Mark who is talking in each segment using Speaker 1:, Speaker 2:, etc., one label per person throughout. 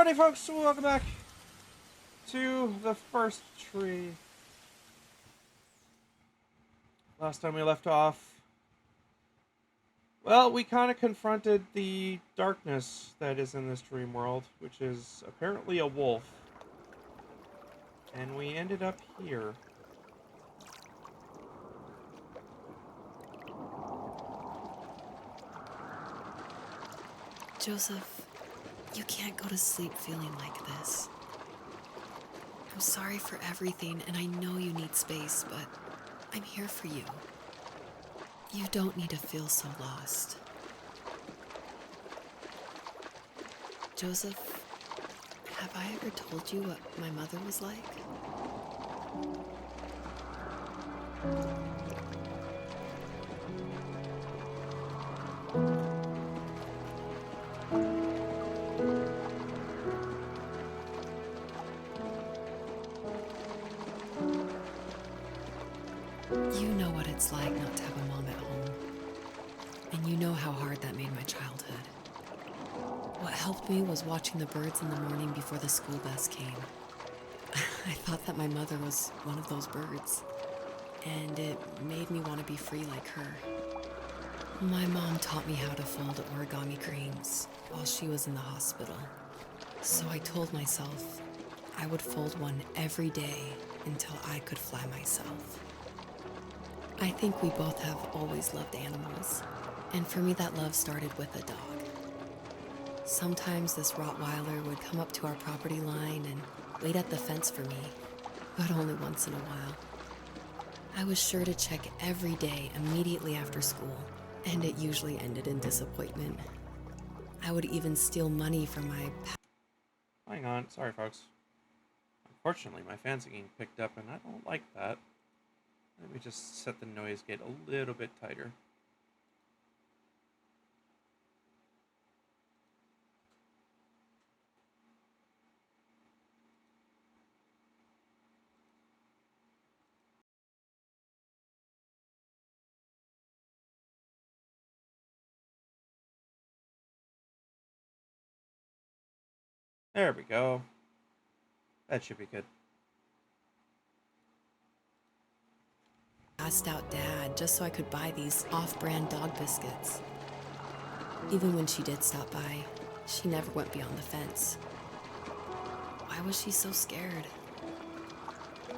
Speaker 1: Alrighty, folks, welcome back to the first tree. Last time we left off, well, we kind of confronted the darkness that is in this dream world, which is apparently a wolf. And we ended up here.
Speaker 2: Joseph, you can't go to sleep feeling like this. I'm sorry for everything, and I know you need space, but I'm here for you. You don't need to feel so lost. Joseph, have I ever told you what my mother was like? You know what it's like not to have a mom at home. And you know how hard that made my childhood. What helped me was watching the birds in the morning before the school bus came. I thought that my mother was one of those birds, and it made me want to be free like her. My mom taught me how to fold origami greens while she was in the hospital. So I told myself I would fold one every day until I could fly myself. I think we both have always loved animals, and for me that love started with a dog. Sometimes this Rottweiler would come up to our property line and wait at the fence for me, but only once in a while. I was sure to check every day immediately after school, and it usually ended in disappointment. I would even steal money from my
Speaker 1: Hang on, sorry, folks. Unfortunately, my fans are getting picked up, and I don't like that. Let me just set the noise gate a little bit tighter. There we go. That should be good.
Speaker 2: passed out dad just so I could buy these off-brand dog biscuits. Even when she did stop by, she never went beyond the fence. Why was she so scared?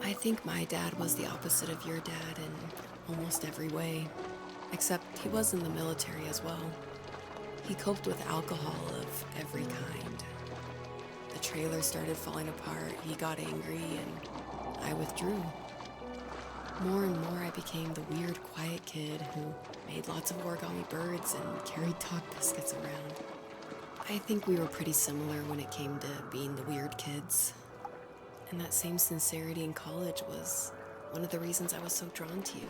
Speaker 2: I think my dad was the opposite of your dad in almost every way, except he was in the military as well. He coped with alcohol of every kind. The trailer started falling apart, he got angry, and I withdrew. More and more I became the weird, quiet kid who made lots of origami birds and carried dog biscuits around. I think we were pretty similar when it came to being the weird kids. And that same sincerity in college was one of the reasons I was so drawn to you.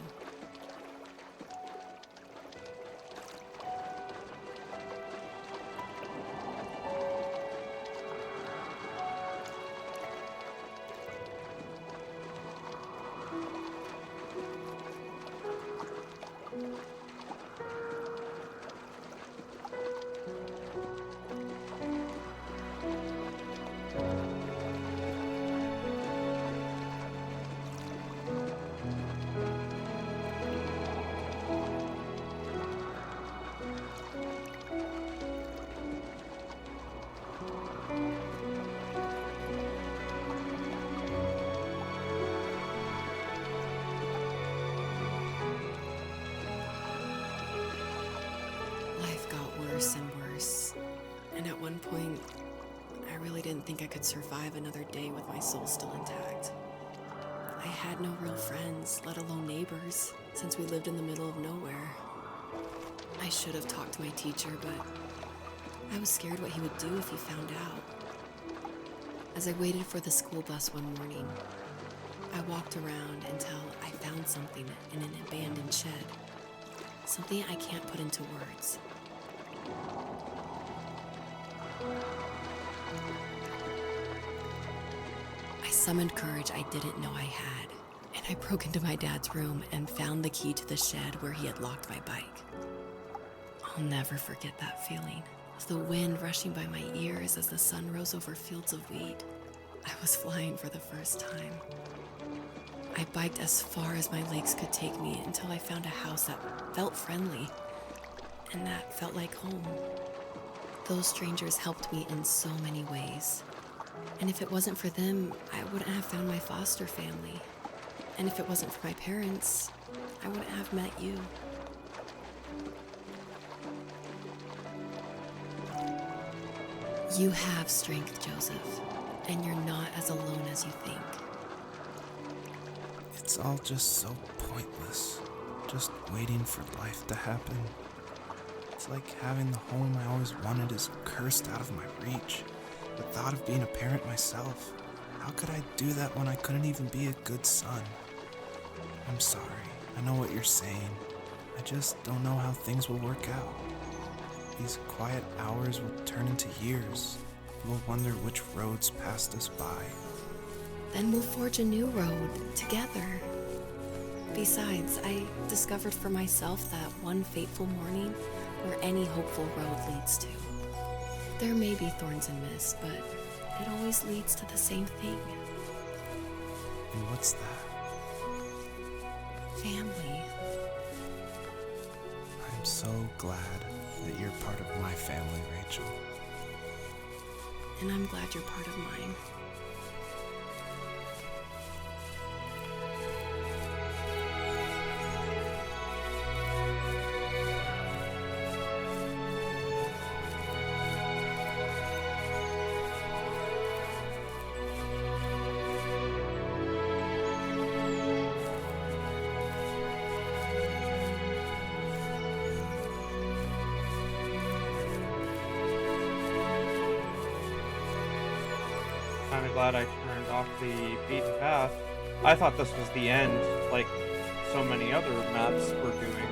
Speaker 2: Life got worse and worse, and at one point, I really didn't think I could survive another day with my soul still intact. I had no real friends, let alone neighbors, since we lived in the middle of nowhere. I should have talked to my teacher, but I was scared what he would do if he found out. As I waited for the school bus one morning, I walked around until I found something in an abandoned shed. Something I can't put into words. I summoned courage I didn't know I had, and I broke into my dad's room and found the key to the shed where he had locked my bike. I'll never forget that feeling. of the wind rushing by my ears as the sun rose over fields of wheat. I was flying for the first time. I biked as far as my legs could take me until I found a house that felt friendly and that felt like home. Those strangers helped me in so many ways. And if it wasn't for them, I wouldn't have found my foster family. And if it wasn't for my parents, I wouldn't have met you. You have strength, Joseph, and you're not as alone as you think.
Speaker 3: It's all just so pointless. Just waiting for life to happen. It's like having the home I always wanted is cursed out of my reach. The thought of being a parent myself. How could I do that when I couldn't even be a good son? I'm sorry. I know what you're saying. I just don't know how things will work out. These quiet hours will turn into years. We'll wonder which roads passed us by.
Speaker 2: Then we'll forge a new road together. Besides, I discovered for myself that one fateful morning where any hopeful road leads to. There may be thorns and mist, but it always leads to the same thing.
Speaker 3: And what's that?
Speaker 2: Family.
Speaker 3: I'm so glad that you're part of my family, Rachel.
Speaker 2: And I'm glad you're part of mine.
Speaker 1: Kind of glad I turned off the beaten path. I thought this was the end, like so many other maps were doing.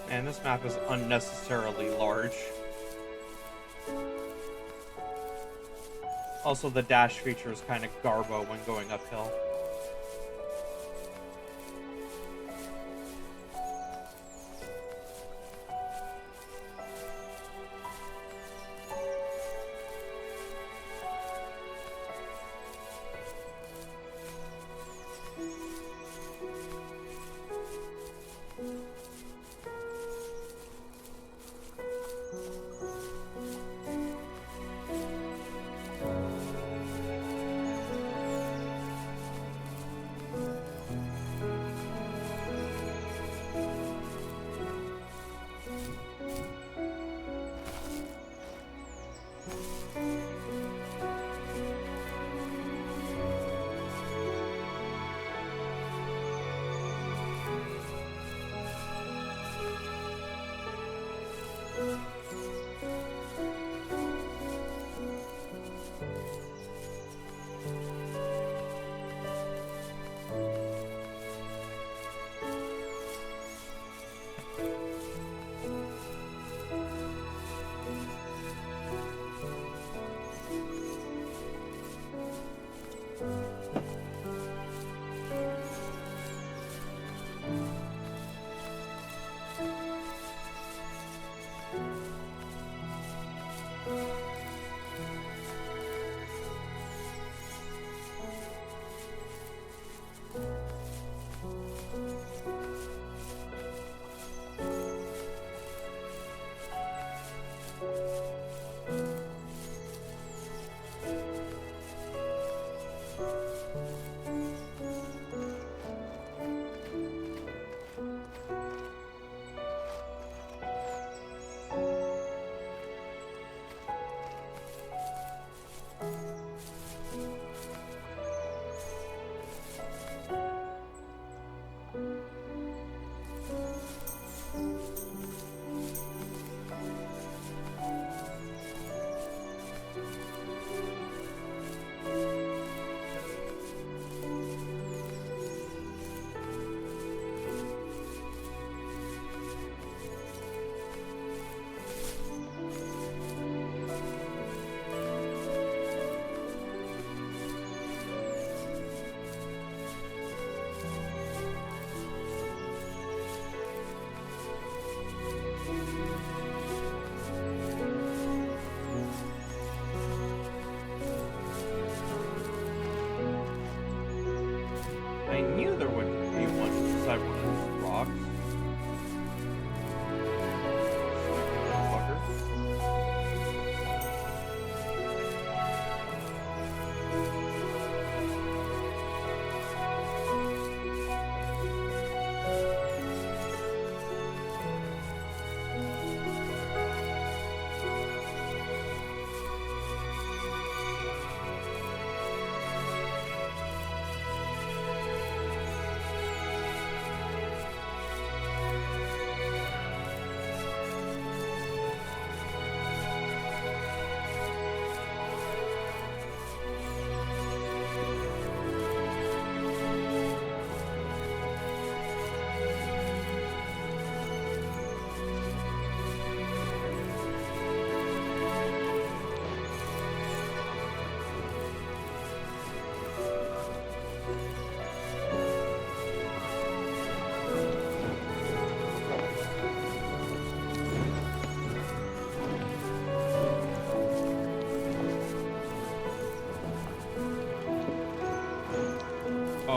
Speaker 1: And this map is unnecessarily large. Also, the dash feature is kind of garbo when going uphill.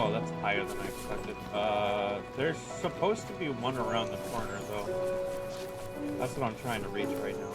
Speaker 1: Oh, that's higher than I expected. There's supposed to be one around the corner, though. That's what I'm trying to reach right now.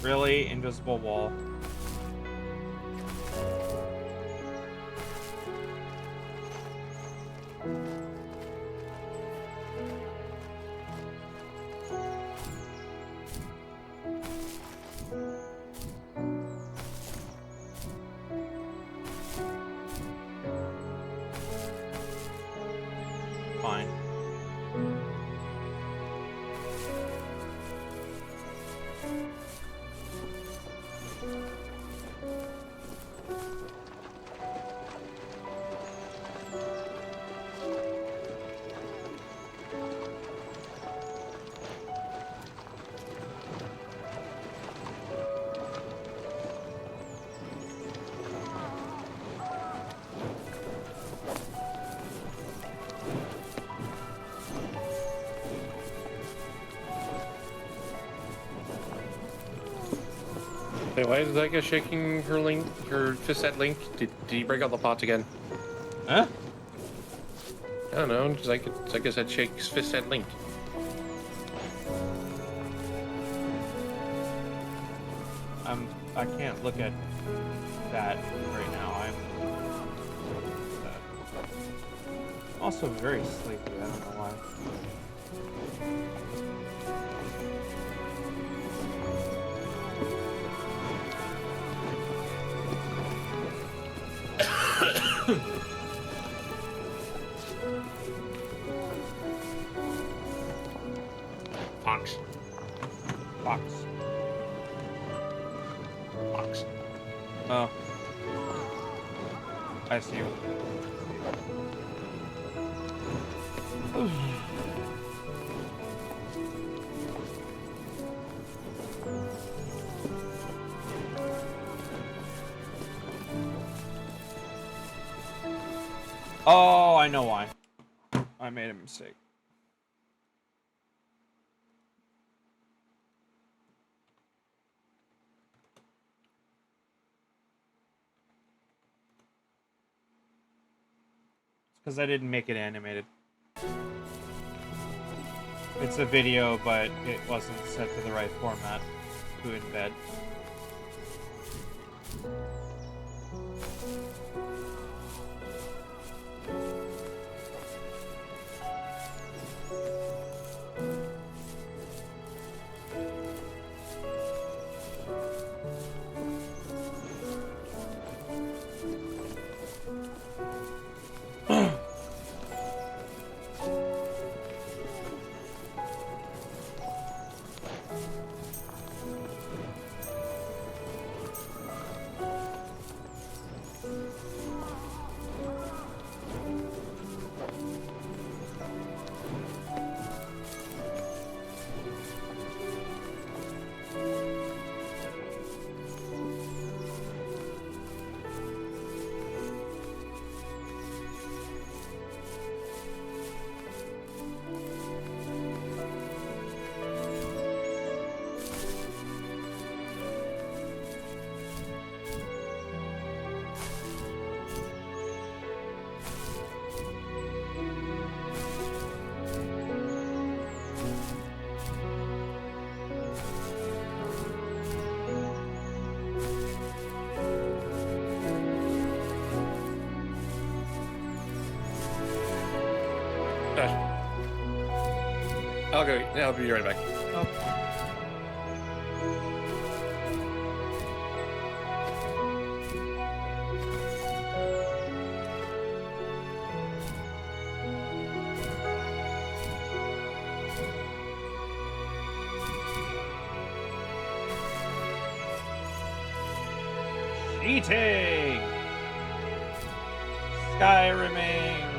Speaker 1: Really? Invisible wall. Fine.
Speaker 4: Hey, why is that guy shaking her fist at Link? Did he break out the pots again?
Speaker 1: Huh?
Speaker 4: I don't know, just like I said, shakes fist at Link.
Speaker 1: I can't look at that right now. I'm also very sleepy. I don't know why.
Speaker 4: Fox.
Speaker 1: Fox.
Speaker 4: Fox.
Speaker 1: Oh. I see you. Oh, I know why. I made a mistake. Because I didn't make it animated. It's a video, but it wasn't set to the right format to embed.
Speaker 4: I'll go. I'll be right back.
Speaker 1: Oh. Cheating! Skyriming!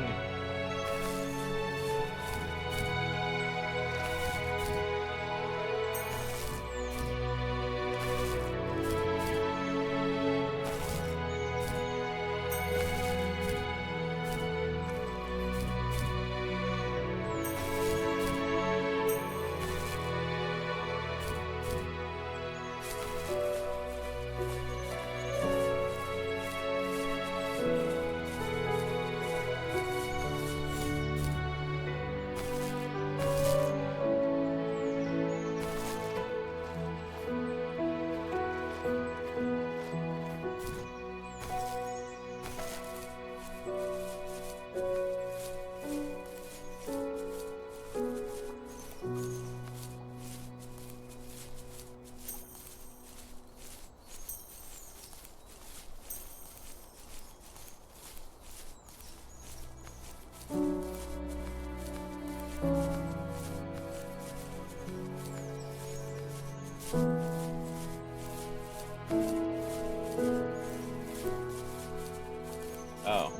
Speaker 1: Oh.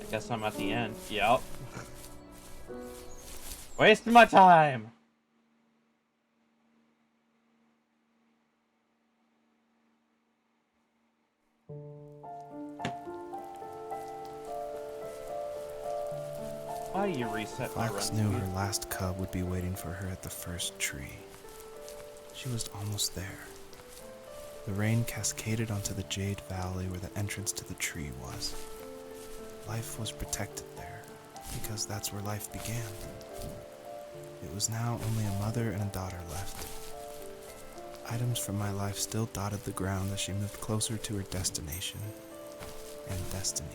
Speaker 1: I guess I'm at the end. Yep. Wasting my time! Why you reset my
Speaker 3: Fox
Speaker 1: run
Speaker 3: knew
Speaker 1: speed?
Speaker 3: her last cub would be waiting for her at the first tree. She was almost there. The rain cascaded onto the Jade Valley where the entrance to the tree was. Life was protected there, because that's where life began. It was now only a mother and a daughter left. Items from my life still dotted the ground as she moved closer to her destination and destiny.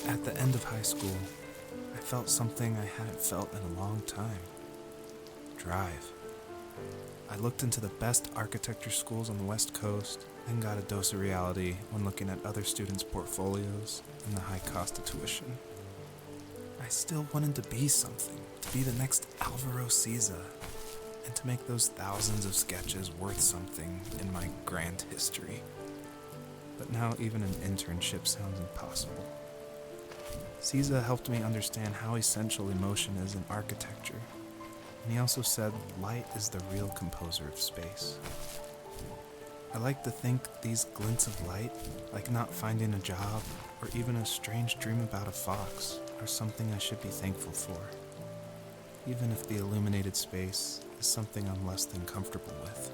Speaker 3: At the end of high school, I felt something I hadn't felt in a long time. Drive. I looked into the best architecture schools on the West Coast, then got a dose of reality when looking at other students' portfolios and the high cost of tuition. I still wanted to be something, to be the next Alvaro Siza, and to make those thousands of sketches worth something in my grand history. But now even an internship sounds impossible. Siza helped me understand how essential emotion is in architecture, and he also said light is the real composer of space. I like to think these glints of light, like not finding a job or even a strange dream about a fox, are something I should be thankful for, even if the illuminated space is something I'm less than comfortable with.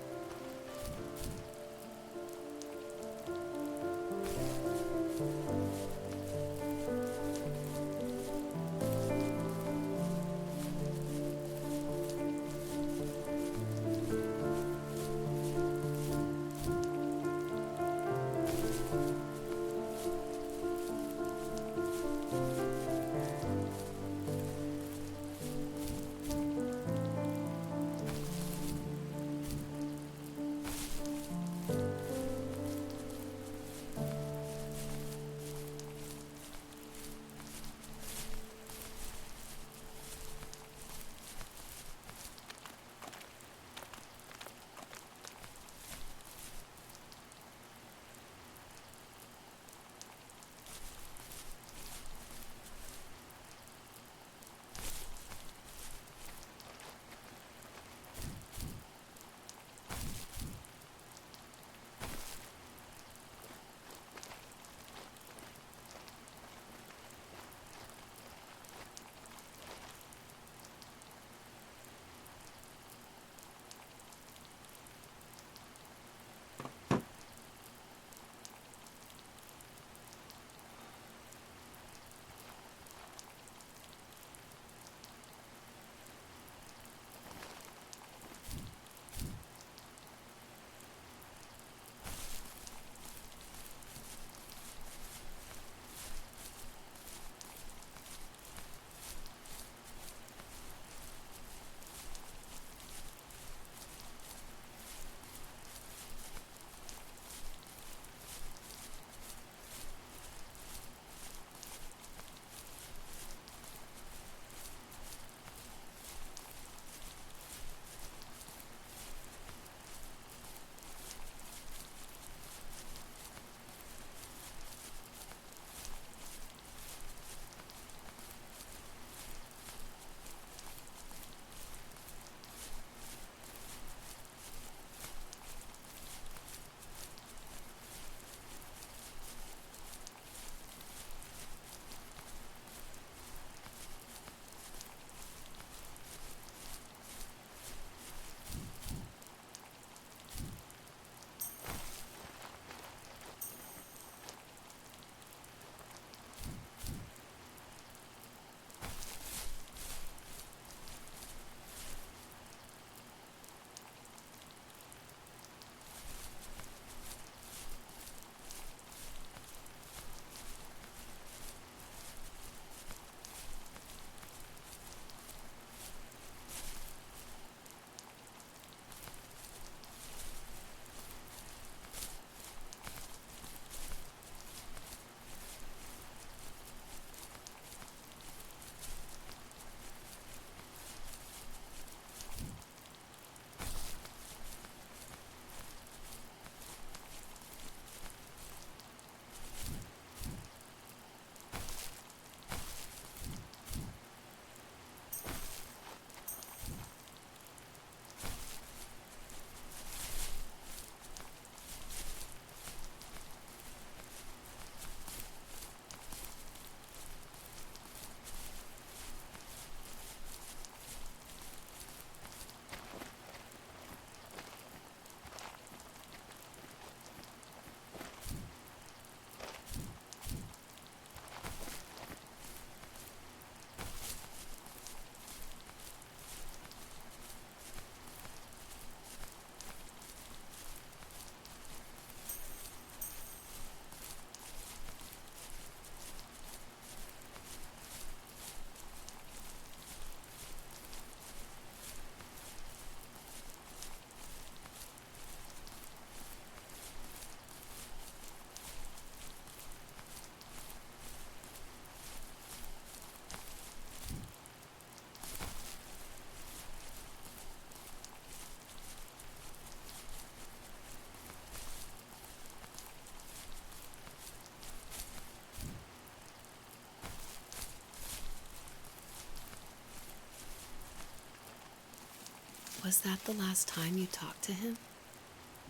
Speaker 2: Was that the last time you talked to him?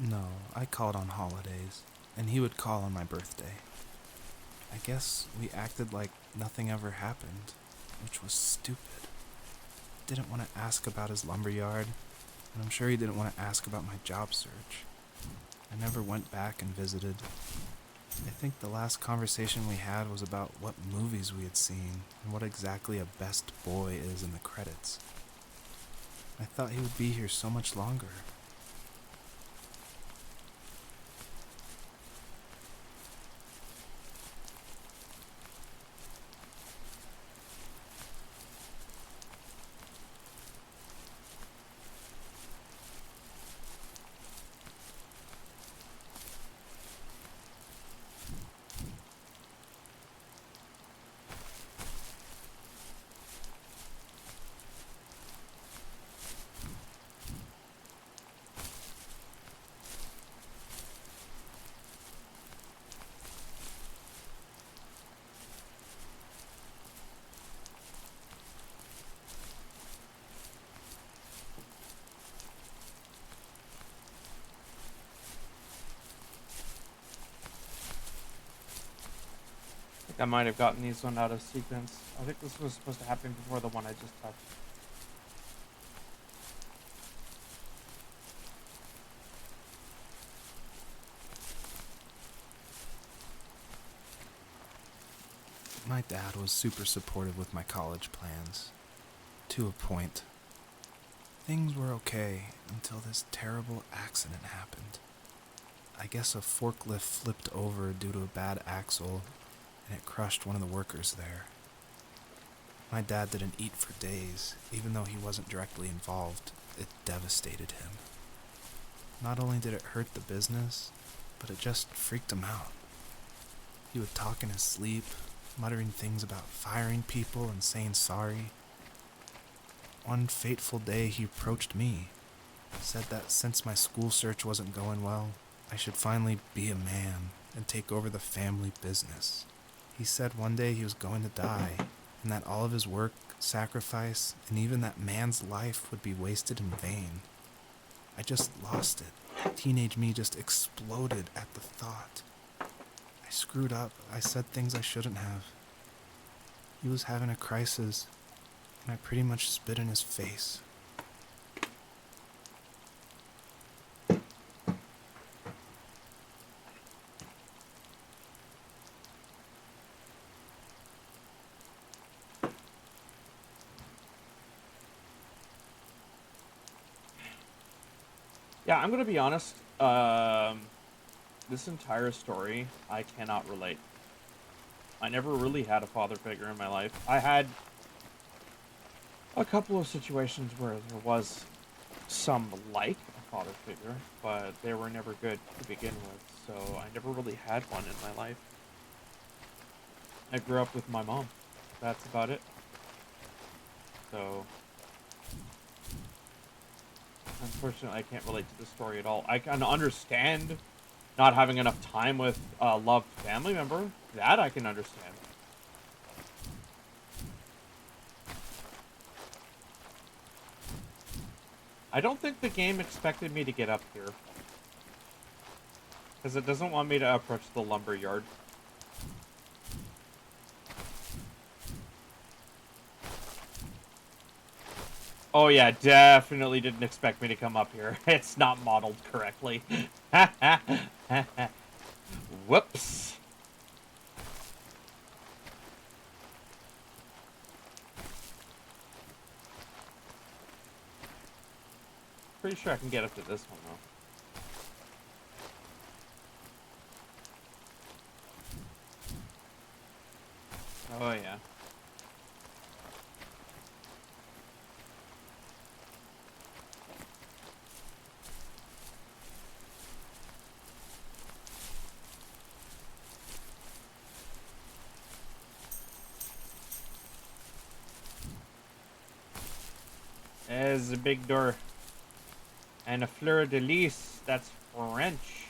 Speaker 3: No, I called on holidays, and he would call on my birthday. I guess we acted like nothing ever happened, which was stupid. Didn't want to ask about his lumberyard, and I'm sure he didn't want to ask about my job search. I never went back and visited. I think the last conversation we had was about what movies we had seen and what exactly a best boy is in the credits. I thought he would be here so much longer.
Speaker 1: I might have gotten these one out of sequence. I think this was supposed to happen before the one I just touched.
Speaker 3: My dad was super supportive with my college plans. To a point. Things were okay until this terrible accident happened. I guess a forklift flipped over due to a bad axle, and it crushed one of the workers there. My dad didn't eat for days, even though he wasn't directly involved. It devastated him. Not only did it hurt the business, but it just freaked him out. He would talk in his sleep, muttering things about firing people and saying sorry. One fateful day he approached me, said that since my school search wasn't going well, I should finally be a man and take over the family business. He said one day he was going to die, and that all of his work, sacrifice, and even that man's life would be wasted in vain. I just lost it. Teenage me just exploded at the thought. I screwed up. I said things I shouldn't have. He was having a crisis, and I pretty much spit in his face.
Speaker 1: Yeah, I'm gonna be honest. This entire story, I cannot relate. I never really had a father figure in my life. I had a couple of situations where there was some like a father figure, but they were never good to begin with, so I never really had one in my life. I grew up with my mom. That's about it. So, unfortunately, I can't relate to the story at all. I can understand not having enough time with a loved family member. That I can understand. I don't think the game expected me to get up here. Because it doesn't want me to approach the lumber yard. Oh yeah, definitely didn't expect me to come up here. It's not modeled correctly. Whoops. Pretty sure I can get up to this one though. Oh yeah. There's a big door. And a fleur de lis. That's French.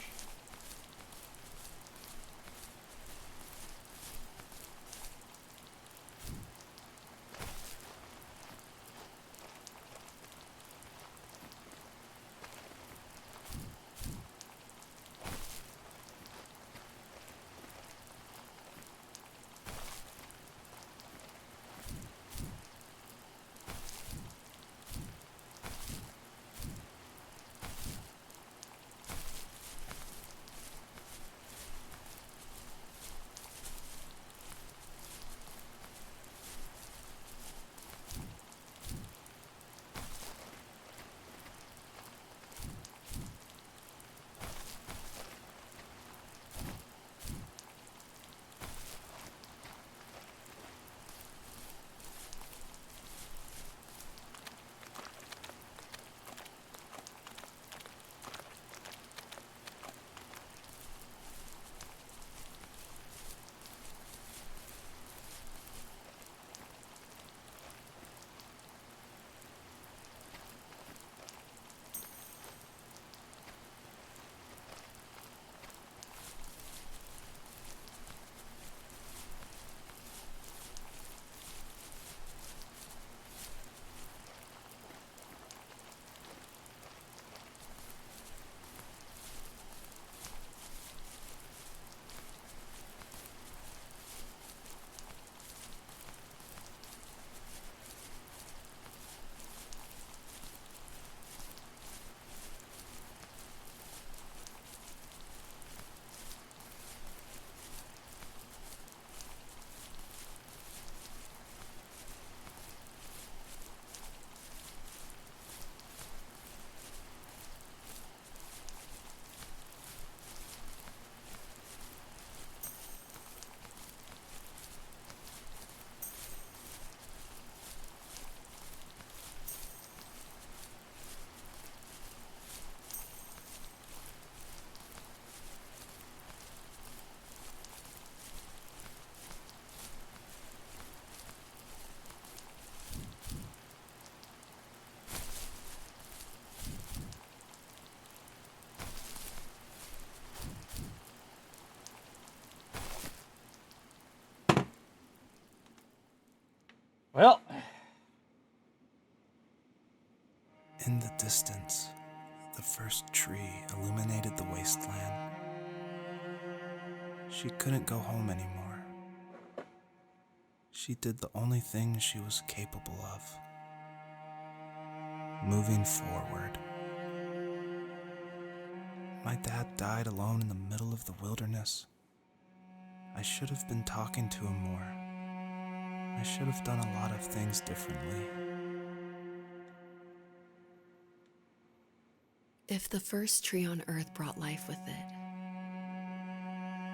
Speaker 1: Well,
Speaker 3: In the distance, the first tree illuminated the wasteland. She couldn't go home anymore. She did the only thing she was capable of: moving forward. My dad died alone in the middle of the wilderness. I should have been talking to him more. I should have done a lot of things differently.
Speaker 2: If the first tree on earth brought life with it,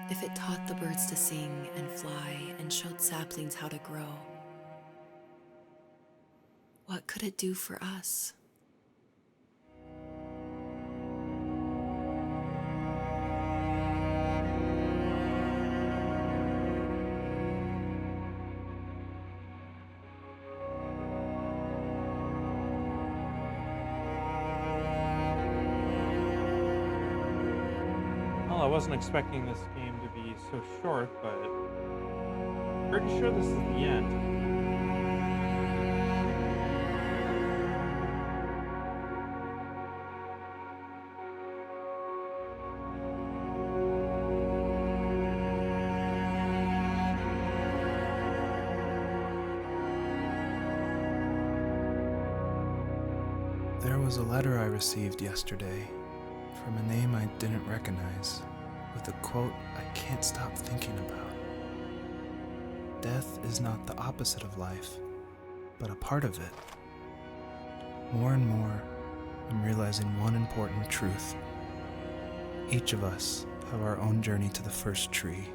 Speaker 2: if it taught the birds to sing and fly and showed saplings how to grow, what could it do for us?
Speaker 1: well, I wasn't expecting this game to be so short, but pretty sure this is the end.
Speaker 3: There was a letter I received yesterday from a name I didn't recognize, with a quote I can't stop thinking about. Death is not the opposite of life, but a part of it. More and more, I'm realizing one important truth. Each of us have our own journey to the first tree,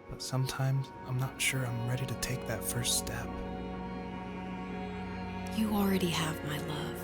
Speaker 3: but sometimes I'm not sure I'm ready to take that first step.
Speaker 2: You already have my love.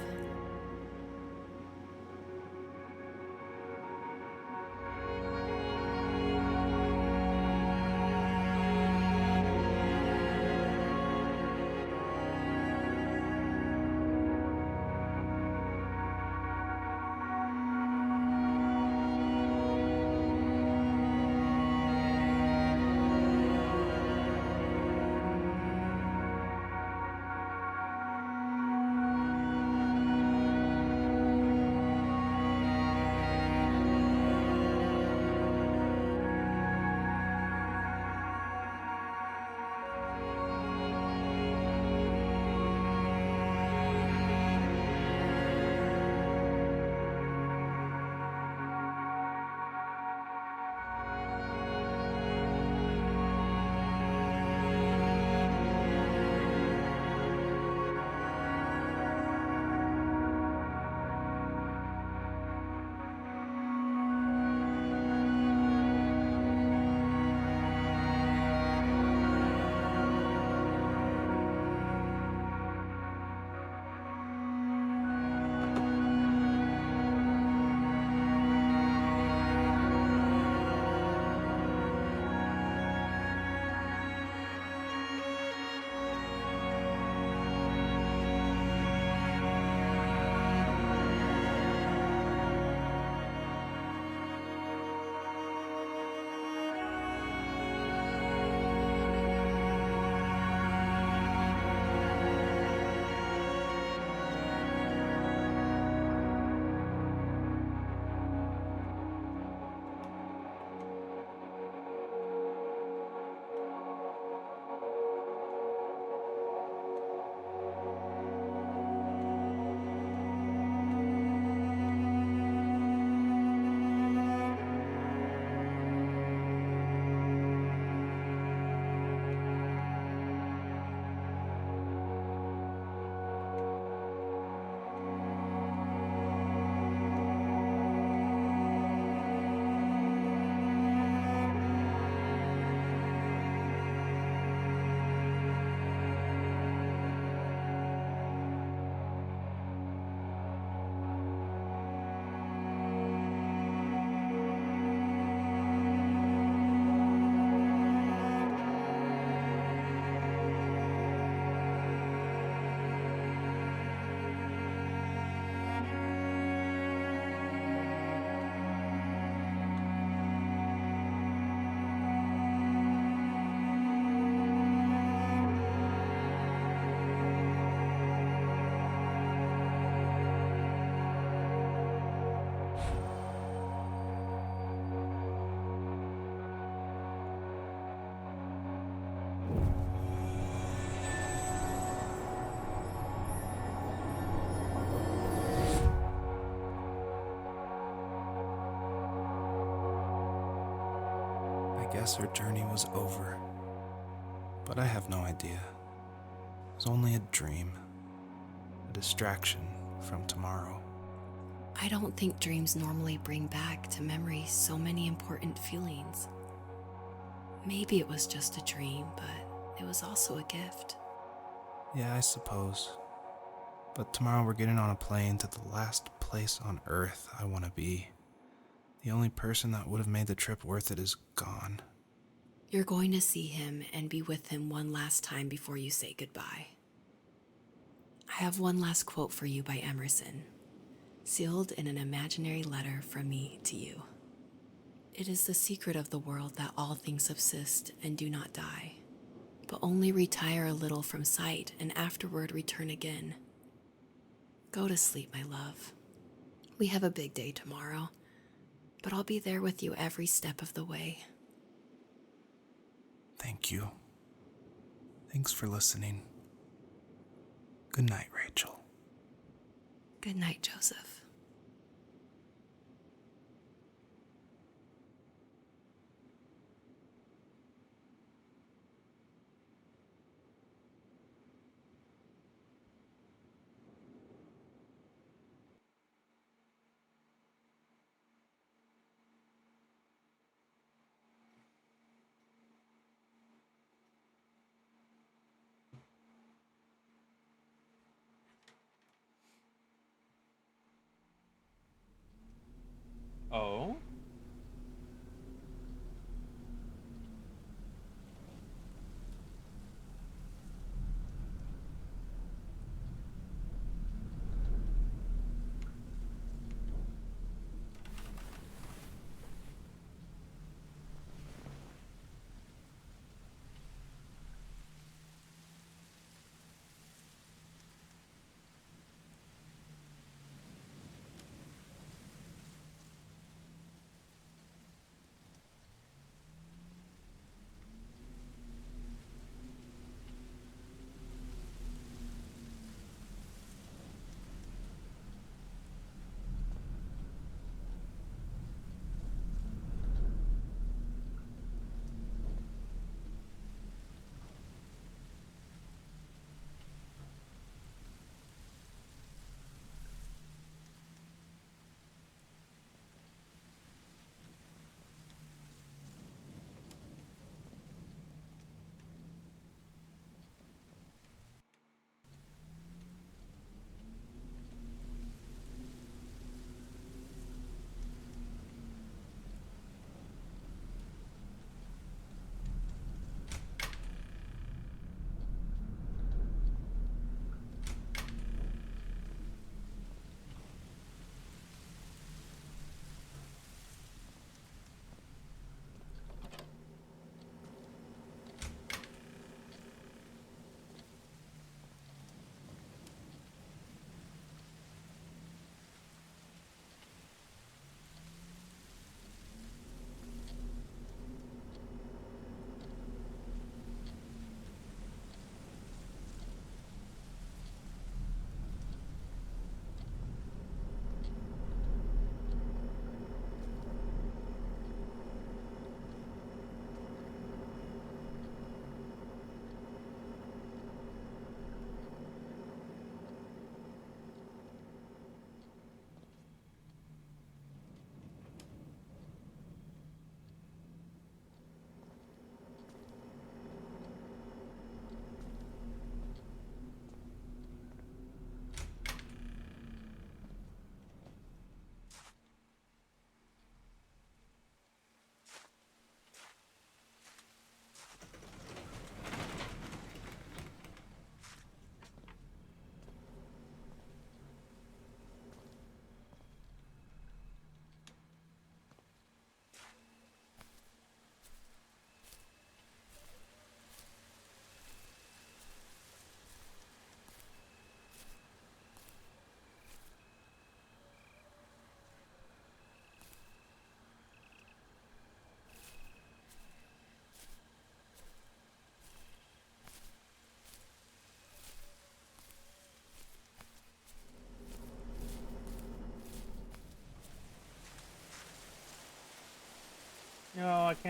Speaker 3: guess her journey was over. But I have no idea. It was only a dream, a distraction from tomorrow.
Speaker 2: I don't think dreams normally bring back to memory so many important feelings. Maybe it was just a dream, but it was also a gift.
Speaker 3: Yeah, I suppose. But tomorrow we're getting on a plane to the last place on Earth I want to be. The only person that would have made the trip worth it is gone.
Speaker 2: You're going to see him and be with him one last time before you say goodbye. I have one last quote for you by Emerson, sealed in an imaginary letter from me to you. It is the secret of the world that all things subsist and do not die, but only retire a little from sight and afterward return again. Go to sleep, my love. We have a big day tomorrow, but I'll be there with you every step of the way.
Speaker 3: Thank you. Thanks for listening. Good night, Rachel.
Speaker 2: Good night, Joseph.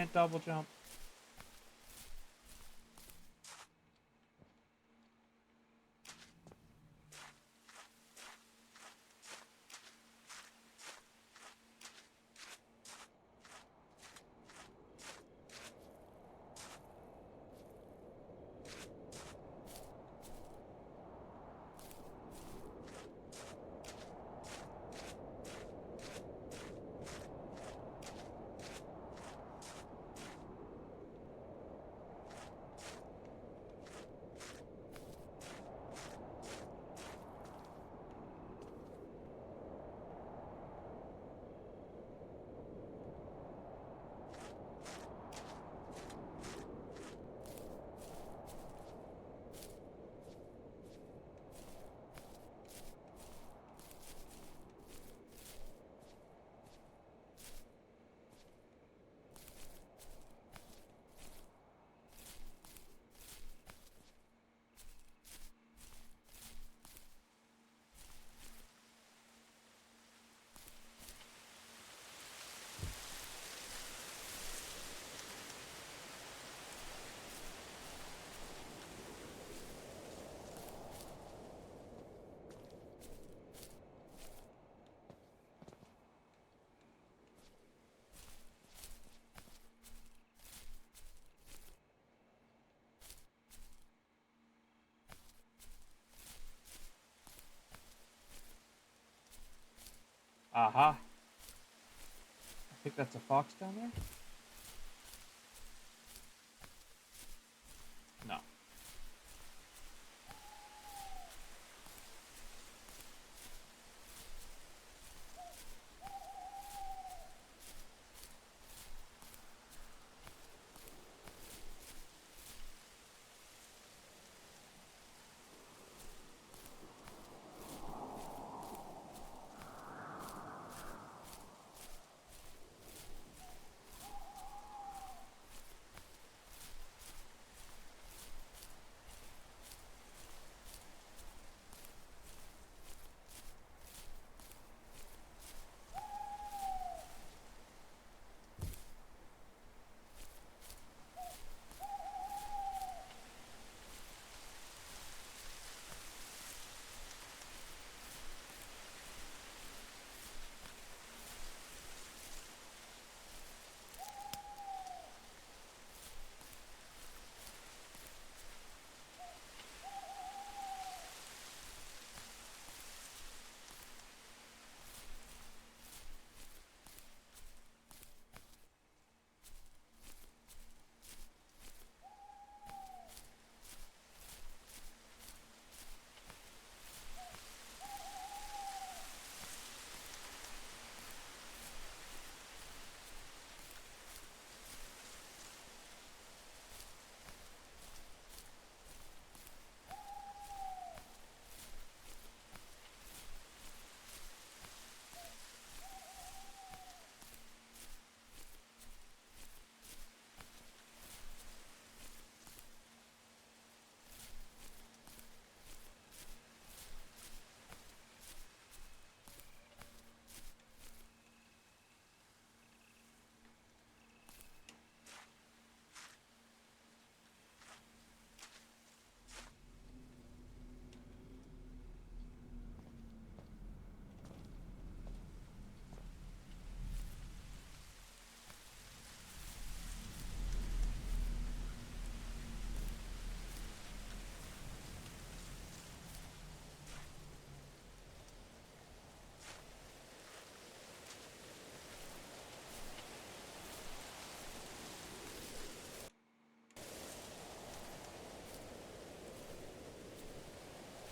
Speaker 1: can't double jump. Aha. I think that's a fox down there? No.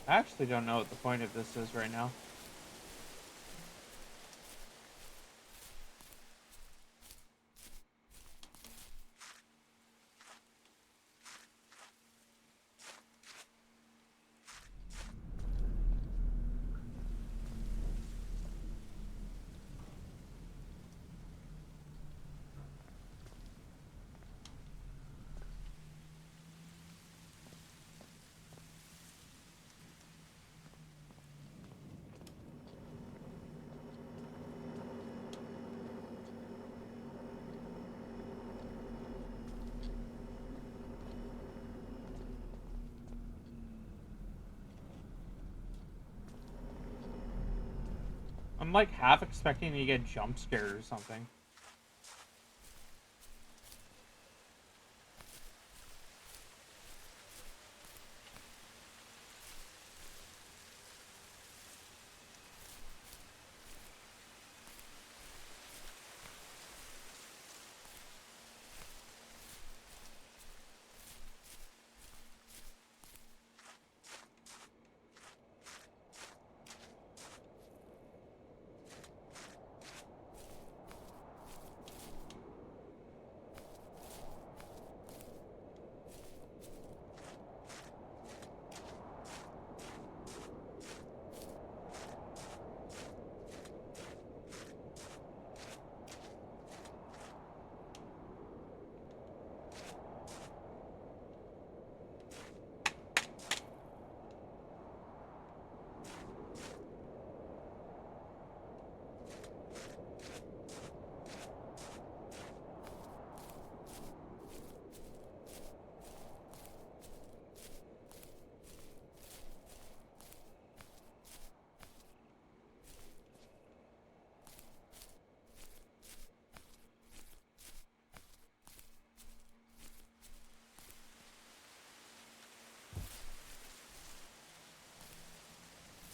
Speaker 1: I actually don't know what the point of this is right now. I'm like half expecting to get jump scared or something.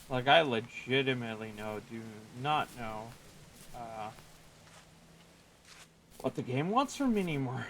Speaker 1: Like, I legitimately do not know what the game wants from me anymore.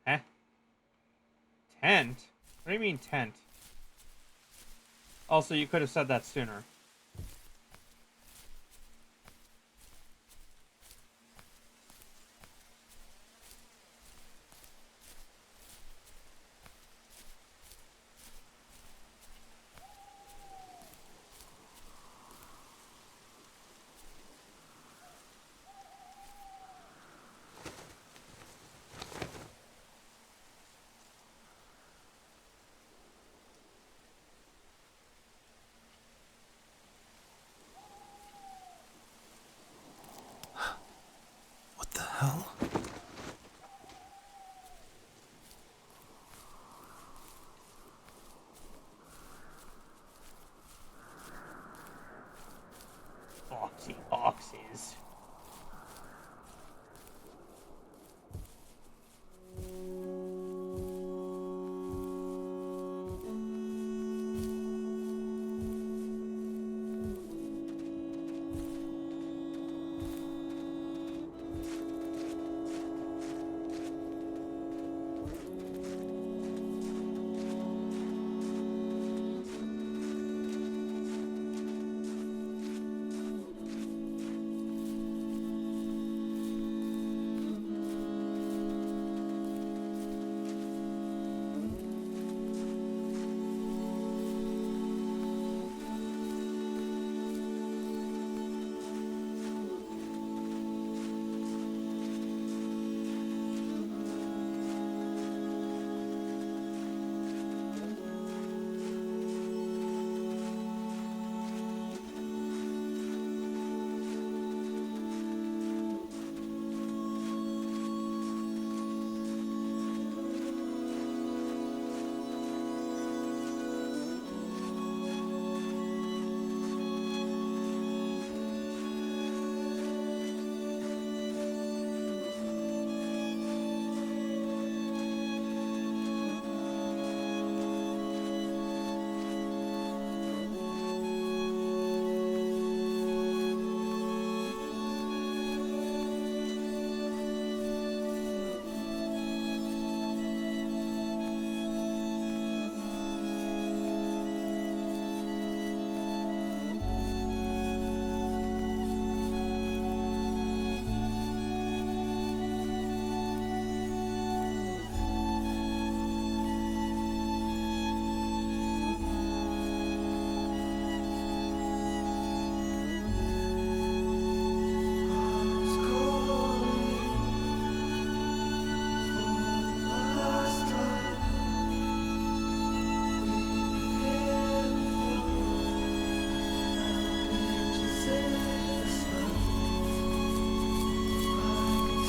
Speaker 1: Eh? Tent? What do you mean tent? Also, you could have said that sooner.
Speaker 3: What the hell?
Speaker 1: Foxy foxes.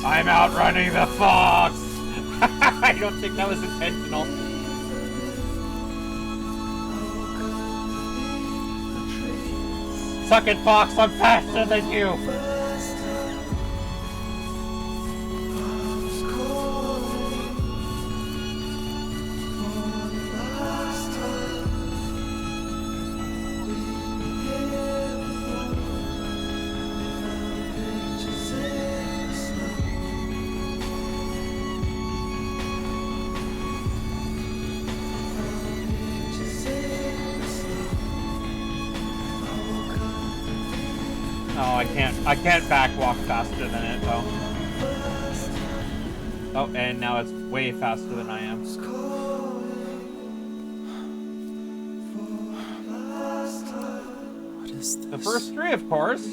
Speaker 1: I'm outrunning the fox! I don't think that was intentional. Suck it, fox! I'm faster than you! Oh, I can't backwalk faster than it though. Oh, and now it's way faster than I am.
Speaker 3: What is this?
Speaker 1: The first tree, of course.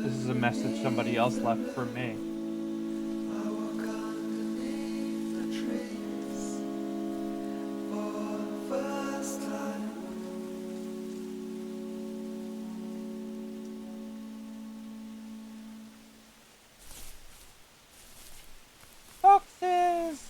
Speaker 1: This is a message somebody else left for me. Foxes!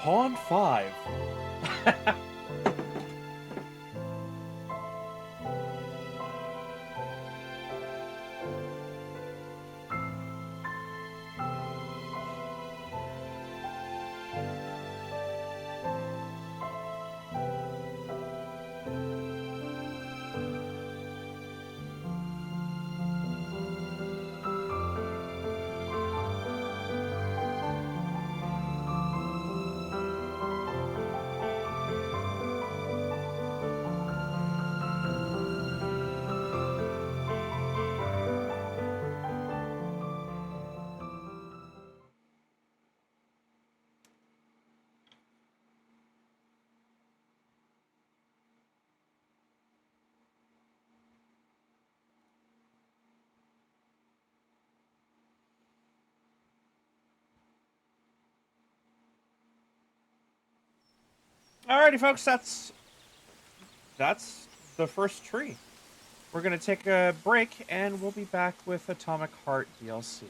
Speaker 1: Pawn 5. Alrighty, folks, that's the first tree. We're gonna take a break, and we'll be back with Atomic Heart DLC.